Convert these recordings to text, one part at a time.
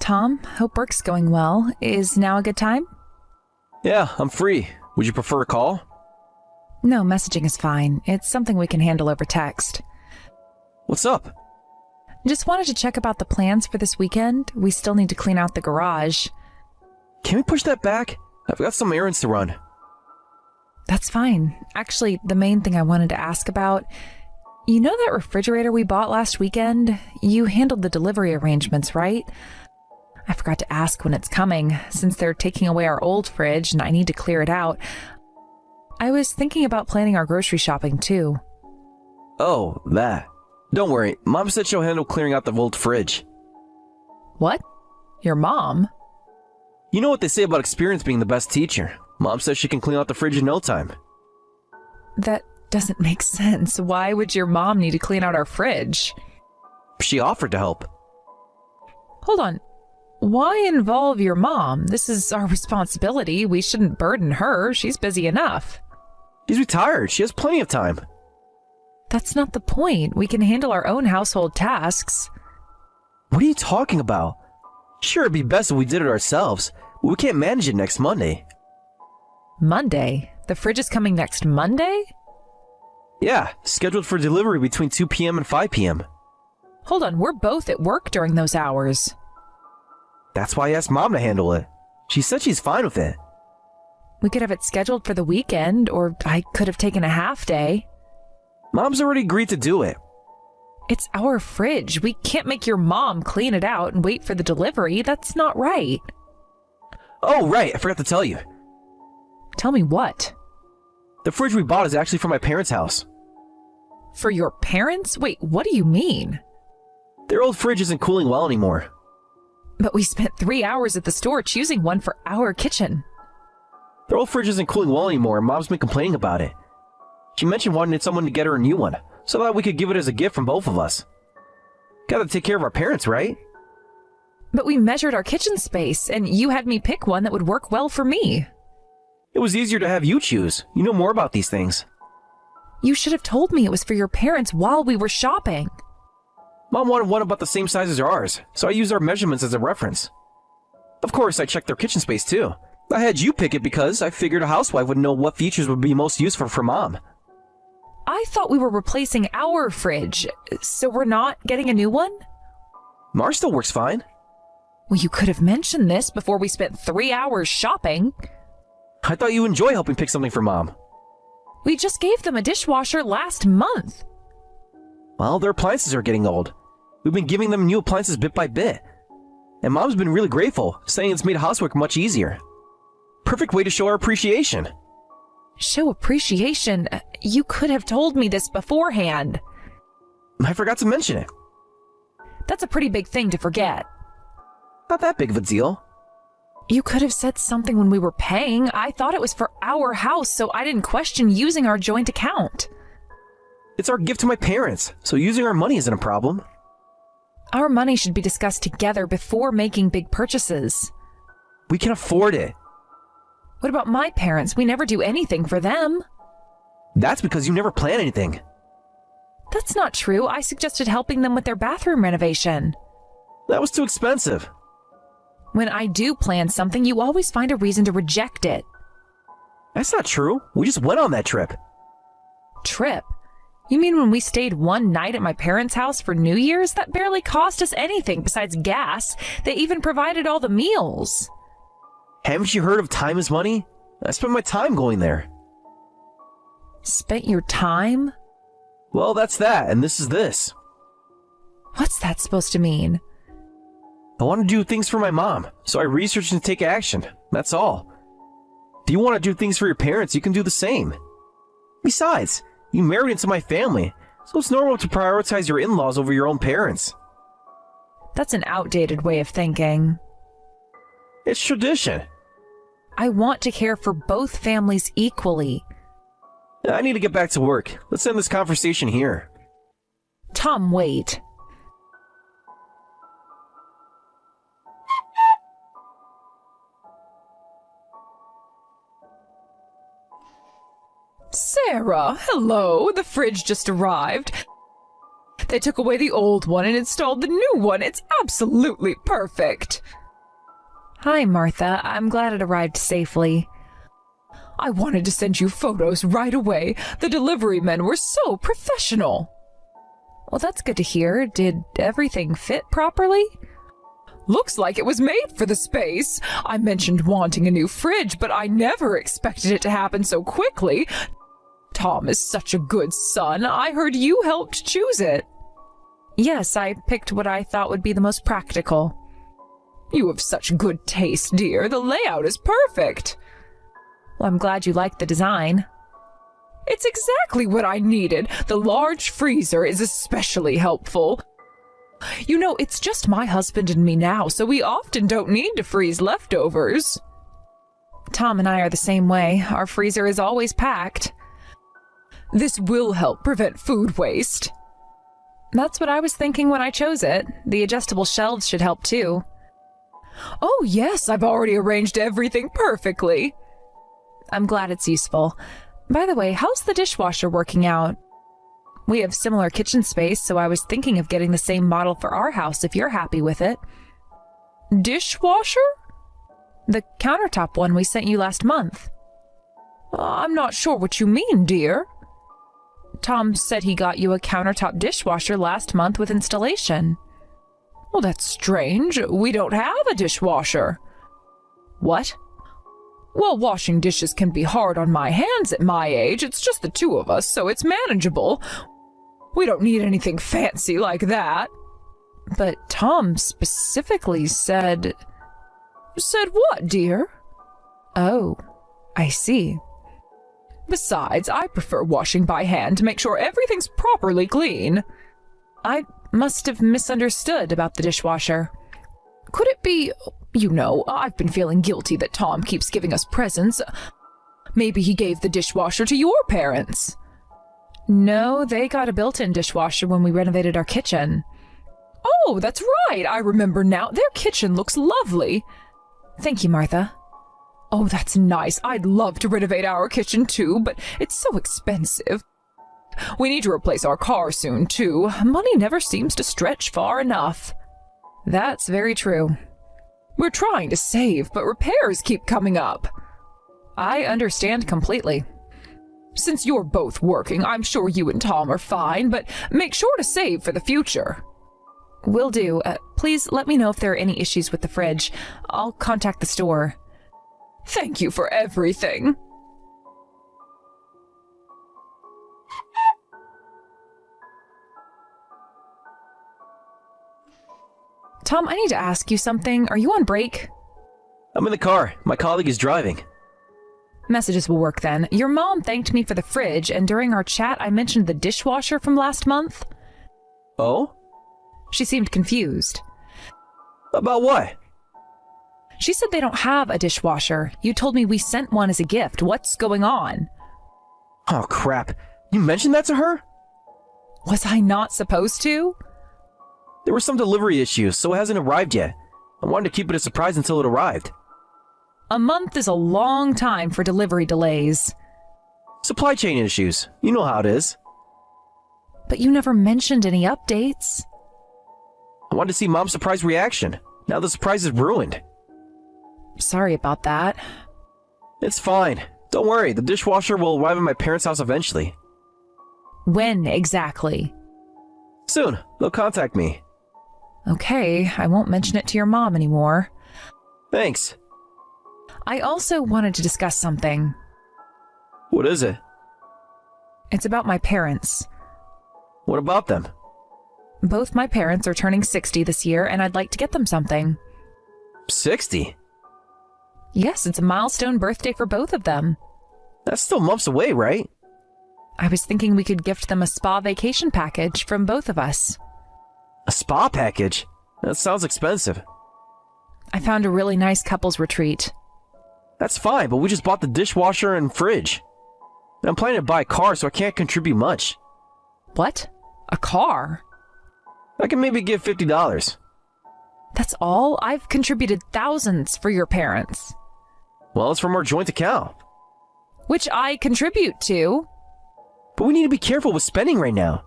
Tom. Hope work's going well. Is now a good time? Yeah, I'm free. Would you prefer a call? No, messaging is fine. It's something we can handle over text. What's up? Just wanted to check about the plans for this weekend. We still need to clean out the garage. Can we push that back? I've got some errands to run. That's fine. Actually, the main thing I wanted to ask about, you know that refrigerator we bought last weekend? You handled the delivery arrangements, right? I forgot to ask when it's coming, since they're taking away our old fridge and I need to clear it out. I was thinking about planning our grocery shopping too. Oh, that. Don't worry, Mom said she'll handle clearing out the old fridge. What? Your mom? You know what they say about experience being the best teacher. Mom says she can clean out the fridge in no time. That doesn't make sense. Why would your mom need to clean out our fridge? She offered to help. Hold on. Why involve your mom? This is our responsibility. We shouldn't burden her. She's busy enough. She's retired. She has plenty of time. That's not the point. We can handle our own household tasks. What are you talking about? Sure, it'd be best if we did it ourselves, but we can't manage it next Monday. Monday? The fridge is coming next Monday? Yeah, scheduled for delivery between 2 p.m. and 5 p.m. Hold on, we're both at work during those hours. That's why I asked Mom to handle it. She said she's fine with it. We could have it scheduled for the weekend, or I could have taken a half day. Mom's already agreed to do it. It's our fridge. We can't make your mom clean it out and wait for the delivery. That's not right. Oh, right, I forgot to tell you. Tell me what? The fridge we bought is actually from my parents' house. For your parents? Wait, what do you mean? Their old fridge isn't cooling well anymore. But we spent 3 hours at the store choosing one for our kitchen. Their old fridge isn't cooling well anymore, and Mom's been complaining about it. She mentioned wanting someone to get her a new one, so that we could give it as a gift from both of us. Gotta take care of our parents, right? But we measured our kitchen space, and you had me pick one that would work well for me. It was easier to have you choose. You know more about these things. You should have told me it was for your parents while we were shopping. Mom wanted one about the same size as ours, so I used our measurements as a reference. Of course, I checked their kitchen space too. I had you pick it because I figured a housewife would know what features would be most useful for Mom. I thought we were replacing our fridge, so we're not getting a new one? Ours still works fine. Well, you could have mentioned this before we spent 3 hours shopping. I thought you enjoy helping pick something for Mom. We just gave them a dishwasher last month. Well, their appliances are getting old. We've been giving them new appliances bit by bit. And Mom's been really grateful, saying it's made housework much easier. Perfect way to show our appreciation. Show appreciation? You could have told me this beforehand. I forgot to mention it. That's a pretty big thing to forget. Not that big of a deal. You could have said something when we were paying. I thought it was for our house, so I didn't question using our joint account. It's our gift to my parents, so using our money isn't a problem. Our money should be discussed together before making big purchases. We can afford it. What about my parents? We never do anything for them. That's because you never plan anything. That's not true. I suggested helping them with their bathroom renovation. That was too expensive. When I do plan something, you always find a reason to reject it. That's not true. We just went on that trip. Trip? You mean when we stayed one night at my parents' house for New Year's? That barely cost us anything besides gas. They even provided all the meals. Haven't you heard of time is money? I spent my time going there. Spent your time? Well, that's that, and this is this. What's that supposed to mean? I want to do things for my mom, so I researched and take action. That's all. If you want to do things for your parents, you can do the same. Besides, you married into my family, so it's normal to prioritize your in-laws over your own parents. That's an outdated way of thinking. It's tradition. I want to care for both families equally. I need to get back to work. Let's end this conversation here. Tom, wait. Sarah, hello. The fridge just arrived. They took away the old one and installed the new one. It's absolutely perfect. Hi, Martha. I'm glad it arrived safely. I wanted to send you photos right away. The delivery men were so professional. Well, that's good to hear. Did everything fit properly? Looks like it was made for the space. I mentioned wanting a new fridge, but I never expected it to happen so quickly. Tom is such a good son. I heard you helped choose it. Yes, I picked what I thought would be the most practical. You have such good taste, dear. The layout is perfect. Well, I'm glad you liked the design. It's exactly what I needed. The large freezer is especially helpful. You know, it's just my husband and me now, so we often don't need to freeze leftovers. Tom and I are the same way. Our freezer is always packed. This will help prevent food waste. That's what I was thinking when I chose it. The adjustable shelves should help too. Oh yes, I've already arranged everything perfectly. I'm glad it's useful. By the way, how's the dishwasher working out? We have similar kitchen space, so I was thinking of getting the same model for our house if you're happy with it. Dishwasher? The countertop one we sent you last month. I'm not sure what you mean, dear. Tom said he got you a countertop dishwasher last month with installation. Well, that's strange. We don't have a dishwasher. What? Well, washing dishes can be hard on my hands at my age. It's just the two of us, so it's manageable. We don't need anything fancy like that. But Tom specifically said... Said what, dear? Oh, I see. Besides, I prefer washing by hand to make sure everything's properly clean. I must have misunderstood about the dishwasher. Could it be... You know, I've been feeling guilty that Tom keeps giving us presents. Maybe he gave the dishwasher to your parents. No, they got a built-in dishwasher when we renovated our kitchen. Oh, that's right. I remember now. Their kitchen looks lovely. Thank you, Martha. Oh, that's nice. I'd love to renovate our kitchen too, but it's so expensive. We need to replace our car soon too. Money never seems to stretch far enough. That's very true. We're trying to save, but repairs keep coming up. I understand completely. Since you're both working, I'm sure you and Tom are fine, but make sure to save for the future. Will do. Please let me know if there are any issues with the fridge. I'll contact the store. Thank you for everything. Tom, I need to ask you something. Are you on break? I'm in the car. My colleague is driving. Messages will work then. Your mom thanked me for the fridge, and during our chat I mentioned the dishwasher from last month. Oh? She seemed confused. About what? She said they don't have a dishwasher. You told me we sent one as a gift. What's going on? Oh, crap. You mentioned that to her? Was I not supposed to? There were some delivery issues, so it hasn't arrived yet. I wanted to keep it a surprise until it arrived. A month is a long time for delivery delays. Supply chain issues. You know how it is. But you never mentioned any updates. I wanted to see Mom's surprised reaction. Now the surprise is ruined. Sorry about that. It's fine. Don't worry, the dishwasher will arrive at my parents' house eventually. When exactly? Soon. They'll contact me. Okay, I won't mention it to your mom anymore. Thanks. I also wanted to discuss something. What is it? It's about my parents. What about them? Both my parents are turning 60 this year, and I'd like to get them something. 60? Yes, it's a milestone birthday for both of them. That's still months away, right? I was thinking we could gift them a spa vacation package from both of us. A spa package? That sounds expensive. I found a really nice couples retreat. That's fine, but we just bought the dishwasher and fridge. And I'm planning to buy a car, so I can't contribute much. What? A car? I can maybe give $50. That's all? I've contributed thousands for your parents. Well, it's from our joint account. Which I contribute to. But we need to be careful with spending right now.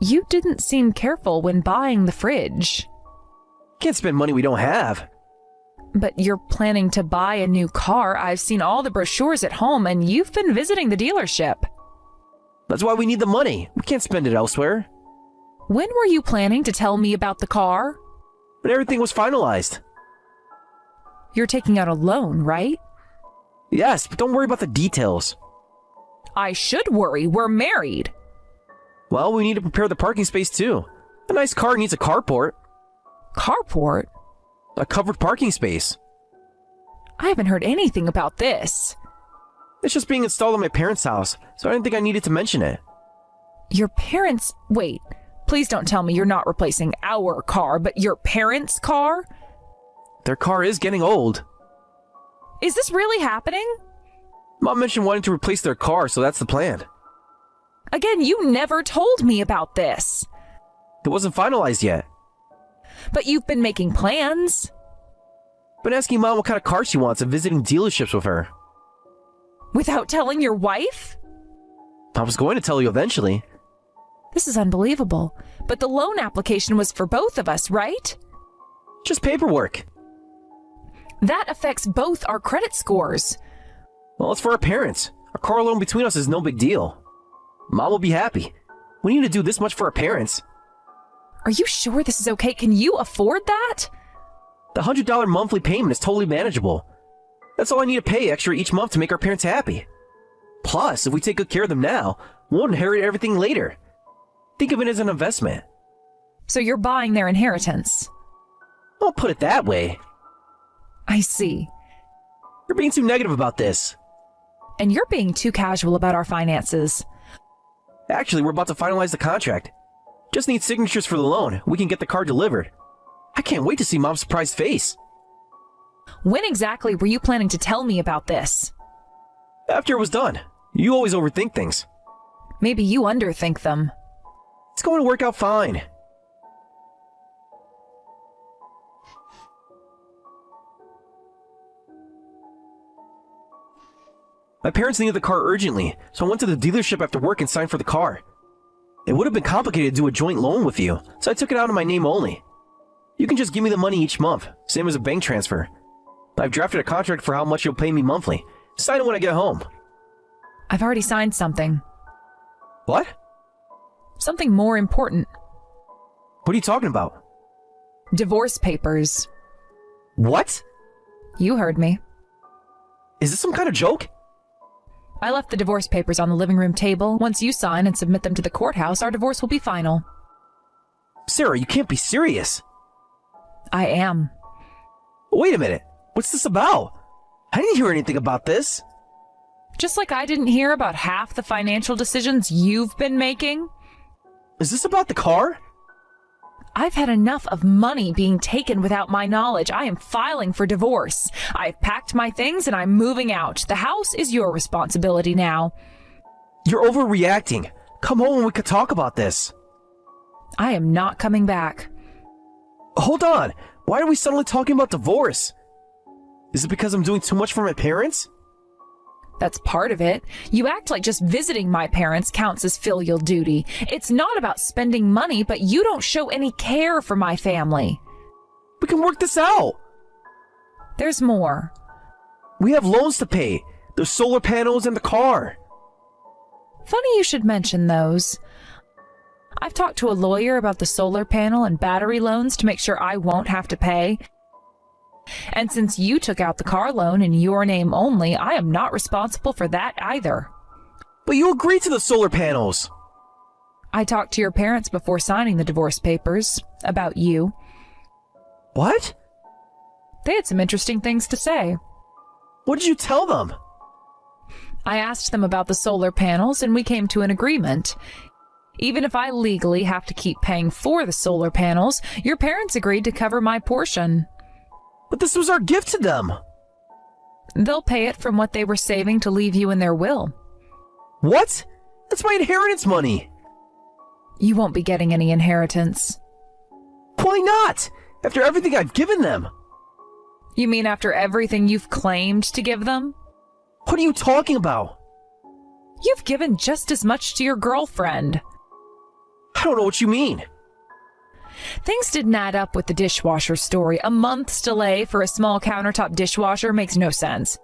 You didn't seem careful when buying the fridge. Can't spend money we don't have. But you're planning to buy a new car. I've seen all the brochures at home, and you've been visiting the dealership. That's why we need the money. We can't spend it elsewhere. When were you planning to tell me about the car? When everything was finalized. You're taking out a loan, right? Yes, but don't worry about the details. I should worry. We're married. Well, we need to prepare the parking space too. A nice car needs a carport. Carport? A covered parking space. I haven't heard anything about this. It's just being installed in my parents' house, so I didn't think I needed to mention it. Your parents... Wait, please don't tell me you're not replacing our car, but your parents' car? Their car is getting old. Is this really happening? Mom mentioned wanting to replace their car, so that's the plan. Again, you never told me about this. It wasn't finalized yet. But you've been making plans. Been asking Mom what kind of car she wants and visiting dealerships with her. Without telling your wife? I was going to tell you eventually. This is unbelievable. But the loan application was for both of us, right? Just paperwork. That affects both our credit scores. Well, it's for our parents. A car loan between us is no big deal. Mom will be happy. We need to do this much for our parents. Are you sure this is okay? Can you afford that? The $100 monthly payment is totally manageable. That's all I need to pay extra each month to make our parents happy. Plus, if we take good care of them now, we'll inherit everything later. Think of it as an investment. So you're buying their inheritance? Don't put it that way. I see. You're being too negative about this. And you're being too casual about our finances. Actually, we're about to finalize the contract. Just need signatures for the loan. We can get the car delivered. I can't wait to see Mom's surprised face. When exactly were you planning to tell me about this? After it was done. You always overthink things. Maybe you underthink them. It's going to work out fine. My parents needed the car urgently, so I went to the dealership after work and signed for the car. It would have been complicated to do a joint loan with you, so I took it out in my name only. You can just give me the money each month, same as a bank transfer. I've drafted a contract for how much you'll pay me monthly. Sign it when I get home. I've already signed something. What? Something more important. What are you talking about? Divorce papers. What? You heard me. Is this some kind of joke? I left the divorce papers on the living room table. Once you sign and submit them to the courthouse, our divorce will be final. Sarah, you can't be serious. I am. Wait a minute. What's this about? I didn't hear anything about this. Just like I didn't hear about half the financial decisions you've been making. Is this about the car? I've had enough of money being taken without my knowledge. I am filing for divorce. I've packed my things and I'm moving out. The house is your responsibility now. You're overreacting. Come home and we could talk about this. I am not coming back. Hold on. Why are we suddenly talking about divorce? Is it because I'm doing too much for my parents? That's part of it. You act like just visiting my parents counts as filial duty. It's not about spending money, but you don't show any care for my family. We can work this out. There's more. We have loans to pay. The solar panels and the car. Funny you should mention those. I've talked to a lawyer about the solar panel and battery loans to make sure I won't have to pay. And since you took out the car loan in your name only, I am not responsible for that either. But you agreed to the solar panels. I talked to your parents before signing the divorce papers about you. What? They had some interesting things to say. What did you tell them? I asked them about the solar panels and we came to an agreement. Even if I legally have to keep paying for the solar panels, your parents agreed to cover my portion. But this was our gift to them. They'll pay it from what they were saving to leave you in their will. What? That's my inheritance money. You won't be getting any inheritance. Why not? After everything I've given them. You mean after everything you've claimed to give them? What are you talking about? You've given just as much to your girlfriend. I don't know what you mean. Things didn't add up with the dishwasher story. A month's delay for a small countertop dishwasher makes no sense.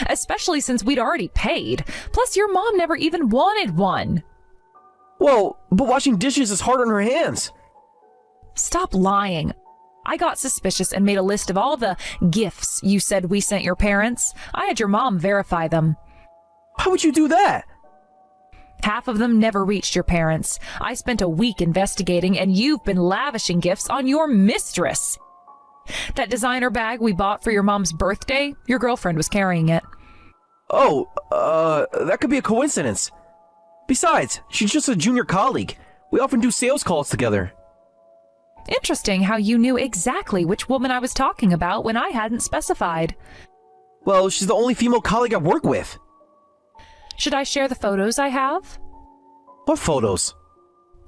Especially since we'd already paid. Plus, your mom never even wanted one. Well, but washing dishes is hard on her hands. Stop lying. I got suspicious and made a list of all the gifts you said we sent your parents. I had your mom verify them. How would you do that? Half of them never reached your parents. I spent a week investigating, and you've been lavishing gifts on your mistress. That designer bag we bought for your mom's birthday, your girlfriend was carrying it. Oh, that could be a coincidence. Besides, she's just a junior colleague. We often do sales calls together. Interesting how you knew exactly which woman I was talking about when I hadn't specified. Well, she's the only female colleague I work with. Should I share the photos I have? What photos?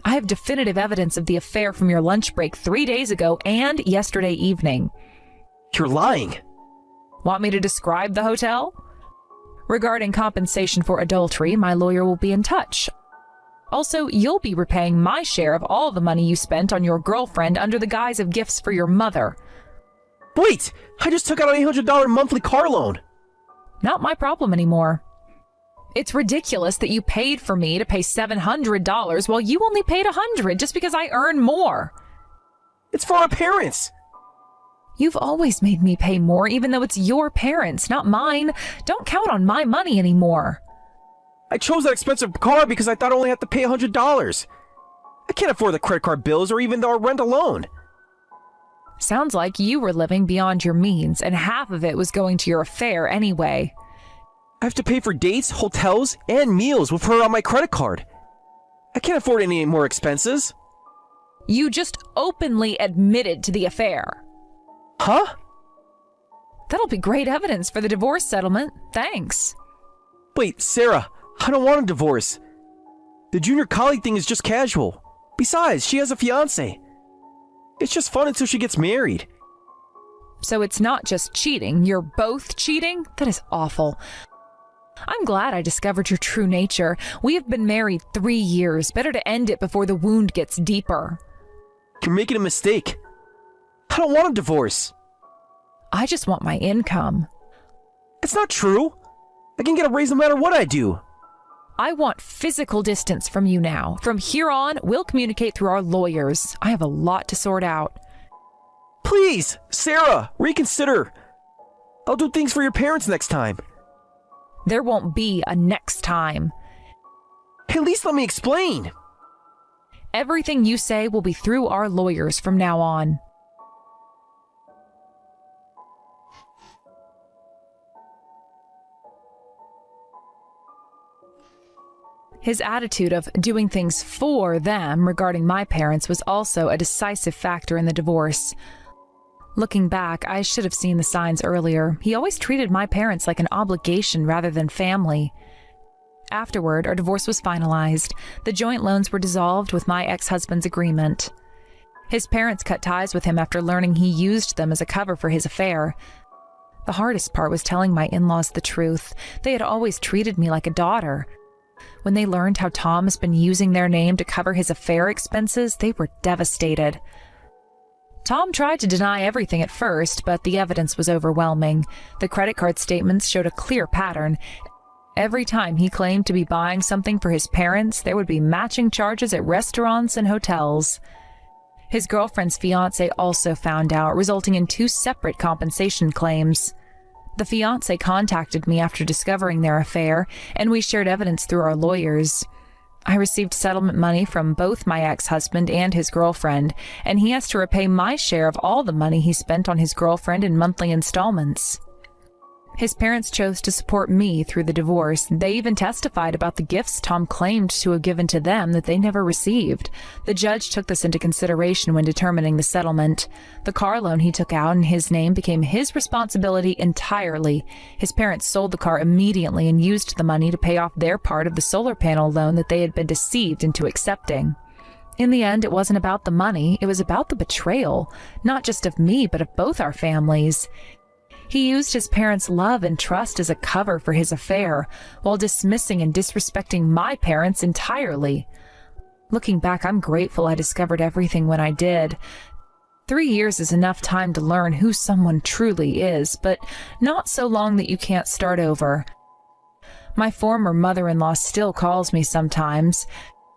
I have definitive evidence of the affair from your lunch break 3 days ago and yesterday evening. You're lying. Want me to describe the hotel? Regarding compensation for adultery, my lawyer will be in touch. Also, you'll be repaying my share of all the money you spent on your girlfriend under the guise of gifts for your mother. Wait! I just took out an $800 monthly car loan. Not my problem anymore. It's ridiculous that you paid for me to pay $700 while you only paid $100 just because I earn more. It's for our parents. You've always made me pay more, even though it's your parents, not mine. Don't count on my money anymore. I chose that expensive car because I thought I only had to pay $100. I can't afford the credit card bills or even our rent alone. Sounds like you were living beyond your means, and half of it was going to your affair anyway. I have to pay for dates, hotels, and meals with her on my credit card. I can't afford any more expenses. You just openly admitted to the affair. Huh? That'll be great evidence for the divorce settlement. Thanks. Wait, Sarah, I don't want a divorce. The junior colleague thing is just casual. Besides, she has a fiancé. It's just fun until she gets married. So it's not just cheating, you're both cheating? That is awful. I'm glad I discovered your true nature. We have been married 3 years. Better to end it before the wound gets deeper. You're making a mistake. I don't want a divorce. I just want my income. It's not true. I can get a raise no matter what I do. I want physical distance from you now. From here on, we'll communicate through our lawyers. I have a lot to sort out. Please, Sarah, reconsider. I'll do things for your parents next time. There won't be a next time. At least let me explain. Everything you say will be through our lawyers from now on. His attitude of doing things for them regarding my parents was also a decisive factor in the divorce. Looking back, I should have seen the signs earlier. He always treated my parents like an obligation rather than family. Afterward, our divorce was finalized. The joint loans were dissolved with my ex-husband's agreement. His parents cut ties with him after learning he used them as a cover for his affair. The hardest part was telling my in-laws the truth. They had always treated me like a daughter. When they learned how Tom has been using their name to cover his affair expenses, they were devastated. Tom tried to deny everything at first, but the evidence was overwhelming. The credit card statements showed a clear pattern. Every time he claimed to be buying something for his parents, there would be matching charges at restaurants and hotels. His girlfriend's fiancé also found out, resulting in 2 separate compensation claims. The fiancé contacted me after discovering their affair, and we shared evidence through our lawyers. I received settlement money from both my ex-husband and his girlfriend, and he has to repay my share of all the money he spent on his girlfriend in monthly installments. His parents chose to support me through the divorce. They even testified about the gifts Tom claimed to have given to them that they never received. The judge took this into consideration when determining the settlement. The car loan he took out in his name became his responsibility entirely. His parents sold the car immediately and used the money to pay off their part of the solar panel loan that they had been deceived into accepting. In the end, it wasn't about the money, it was about the betrayal, not just of me, but of both our families. He used his parents' love and trust as a cover for his affair, while dismissing and disrespecting my parents entirely. Looking back, I'm grateful I discovered everything when I did. 3 years is enough time to learn who someone truly is, but not so long that you can't start over. My former mother-in-law still calls me sometimes.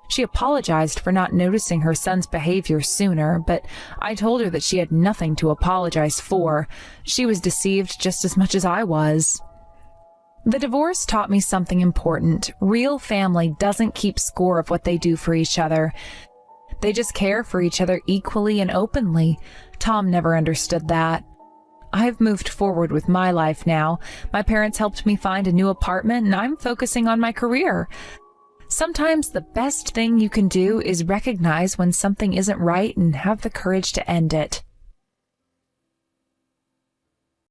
She apologized for not noticing her son's behavior sooner, but I told her that she had nothing to apologize for. She was deceived just as much as I was. The divorce taught me something important. Real family doesn't keep score of what they do for each other. They just care for each other equally and openly. Tom never understood that. I've moved forward with my life now. My parents helped me find a new apartment, and I'm focusing on my career. Sometimes the best thing you can do is recognize when something isn't right and have the courage to end it.